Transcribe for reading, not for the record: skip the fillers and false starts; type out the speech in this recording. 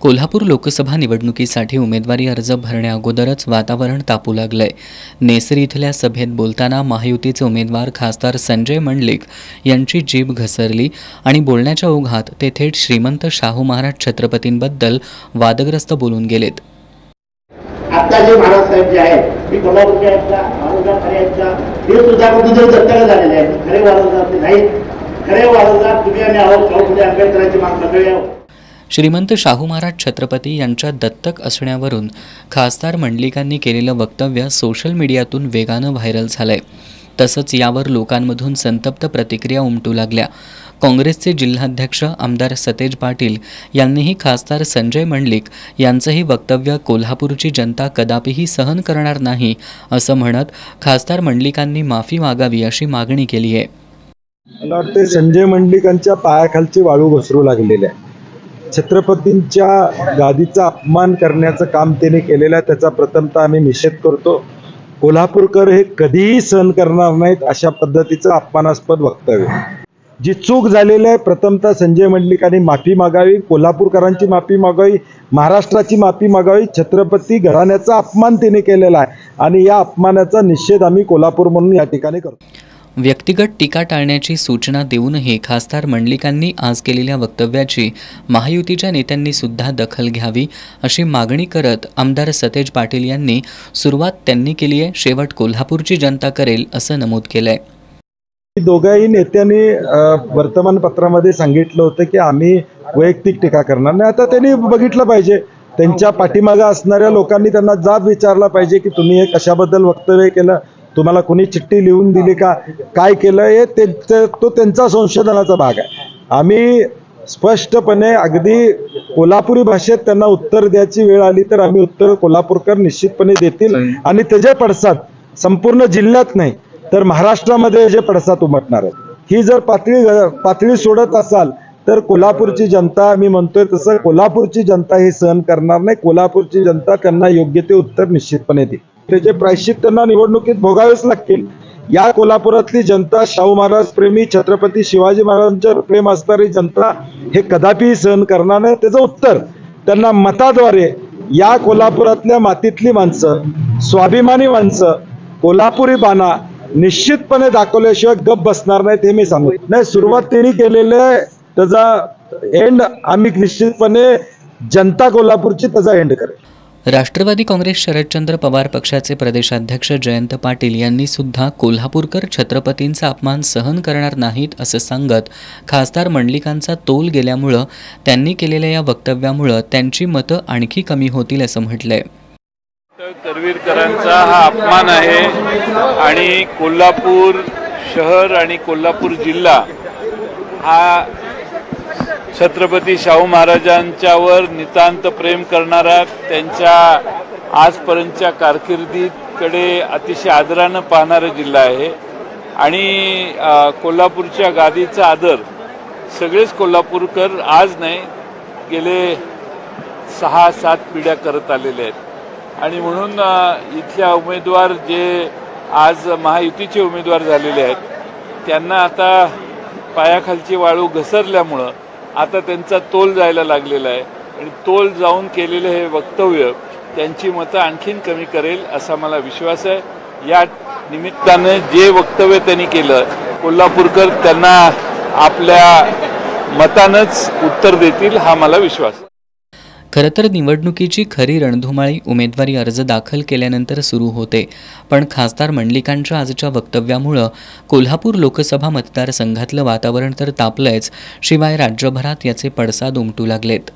कोल्हापूर लोकसभा निवडणुकीसाठी उमेदवारी अर्ज भरण्याअगोदरच वातावरण तापू लागलंय। नेसरी इथल्या सभेत बोलताना महायुतीचे उमेदवार खासदार संजय मंडलिक यांची जीभ घसरली आणि बोलण्याच्या ओघात ते थेट श्रीमंत शाहू महाराज छत्रपतींबद्दल वादग्रस्त बोलून गेलेत। आता जे महाराज साहेब जे आहेत ते कोल्हापूरचे आहेत का, वारसदार खरे आहेत का, हे सुद्धा कुठेतरी दत्तक झालेले आहेत। खरे वारसदार ते नाहीत। खरे वारसदार तुम्ही आणि आहोत, शाहू आंबेडकरांची मान सगळे आहोत। श्रीमंत शाहू महाराज छत्रपती यांच्या दत्तक असण्यावरून खासदार मंडलिकांनी केलेलं वक्तव्य सोशल मीडियातून वेगानं व्हायरल झालंय। तसंच यावर लोकांमधून संतप्त प्रतिक्रिया उमटू लागल्या। काँग्रेसचे जिल्हाध्यक्ष आमदार सतेज पाटील यांनीही खासदार संजय मंडलिक यांचंही वक्तव्य कोल्हापूरची जनता कदापिही सहन करणार नाही असं म्हणत खासदार मंडलिकांनी माफी मागावी अशी मागणी केली आहे। मला वाटते संजय मंडलिकांच्या पायाखालची वाळू घसरू लागलेली आहे। छत्रपतींच्या गादीचा अपमान करण्याचं काम त्यांनी केलेलं आहे, त्याचा प्रथमतः आम्ही निषेध करतो। कोल्हापूरकर हे कधीही सहन करणार नाहीत अशा पद्धतीचं अपमानास्पद वक्तव्य। जी चूक झालेली आहे प्रथमतः संजय मंडलिकांनी माफी मागावी, कोल्हापूरकरांची माफी मागावी, महाराष्ट्राची माफी मागावी। छत्रपती घराण्याचा अपमान त्यांनी केलेला आहे आणि या अपमानाचा निषेध आम्ही कोल्हापूर म्हणून या ठिकाणी करतो। व्यक्तिगत टीका टाळण्याची सूचना देऊनही खासदार मंडलिकांनी आज केलेल्या वक्तव्याची महायुतीच्या नेत्यांनी सुद्धा दखल घ्यावी अशी मागणी करत आमदार सतेज पाटील यांनी सुरुवात त्यांनी केली आहे, शेवट कोल्हापूरची जनता करेल असं नमूद केलंय। दोघाही नेत्यांनी वर्तमानपत्रामध्ये सांगितलं होतं की आम्ही वैयक्तिक टीका करणार नाही। आता त्यांनी बघितलं पाहिजे, त्यांच्या पाठीमागे असणाऱ्या लोकांनी त्यांना जाब विचारला पाहिजे की तुम्ही हे कशाबद्दल वक्तव्य केलं, तुम्हाला कोणी चिठ्ठी लिहून दिली का, काय केलं, हे तो त्यांचा संशोधनाचा भाग आहे। आम्ही स्पष्टपणे अगदी कोल्हापुरी भाषेत त्यांना उत्तर द्यायची वेळ आली तर आम्ही उत्तर कोल्हापूरकर निश्चितपणे देतील आणि त्याचे पडसाद संपूर्ण जिल्ह्यात नाही तर महाराष्ट्रामध्ये जे पडसाद उमटणार आहेत। ही जर पातळी सोडत असाल तर कोल्हापूरची जनता, मी म्हणतोय तसं कोल्हापूरची जनता हे सहन करणार नाही। कोल्हापूरची जनता त्यांना योग्य ते उत्तर निश्चितपणे देईल। त्याचे प्रायश्चित्त त्यांना निवडणुकीत भोगावेच लागतील। या कोल्हापुरातली जनता, शाहू महाराज प्रेमी, छत्रपती शिवाजी महाराजांच्या प्रेम असणारी जनता हे कदापिही सहन करणार नाही। त्याचं उत्तर त्यांना मताद्वारे या कोल्हापुरातल्या मातीतली माणसं, स्वाभिमानी माणसं, कोल्हापुरी बाणा निश्चितपणे दाखवल्याशिवाय गप बसणार नाहीत हे मी सांगू। नाही, सुरुवात त्यांनी केलेलं आहे, त्याचा एंड आम्ही निश्चितपणे जनता कोल्हापूरची त्याचा एंड करेल। राष्ट्रवादी काँग्रेस शरदचंद्र पवार पक्षाचे प्रदेशाध्यक्ष जयंत पाटील यांनी सुद्धा कोल्हापूरकर छत्रपतींचा अपमान सहन करणार नाहीत असं सांगत खासदार मंडलिकांचा तोल गेल्यामुळं त्यांनी केलेल्या या वक्तव्यामुळं त्यांची मतं आणखी कमी होतील असं म्हटलंय। करवीरकरांचा हा अपमान आहे आणि कोल्हापूर शहर आणि कोल्हापूर जिल्हा हा छत्रपती शाहू महाराजांच्यावर नितांत प्रेम करणारा, त्यांच्या आजपर्यंतच्या कारकिर्दीकडे अतिशय आदरानं पाहणारा जिल्हा आहे आणि कोल्हापूरच्या गादीचा आदर सगळेच कोल्हापूरकर आज नाही गेले 6-7 पिढ्या करत आलेले आहेत आणि म्हणून इथल्या उमेदवार जे आज महायुतीचे उमेदवार झालेले आहेत त्यांना आता पायाखालची वाळू घसरल्यामुळं आता त्यांचा तोल जायला लागलेला आहे आणि तोल जाऊन केलेलं हे वक्तव्य त्यांची मतं आणखीन कमी करेल असा मला विश्वास आहे। या निमित्तानं जे वक्तव्य त्यांनी केलं कोल्हापूरकर त्यांना आपल्या मतानंच उत्तर देतील हा मला विश्वास आहे। खरं तर निवडणुकीची खरी रणधुमाळी उमेदवारी अर्ज दाखल केल्यानंतर सुरू होते, पण खासदार मंडलिकांच्या आजच्या वक्तव्यामुळं कोल्हापूर लोकसभा मतदारसंघातलं वातावरण तर तापलंच, शिवाय राज्यभरात याचे पडसाद उमटू लागलेत।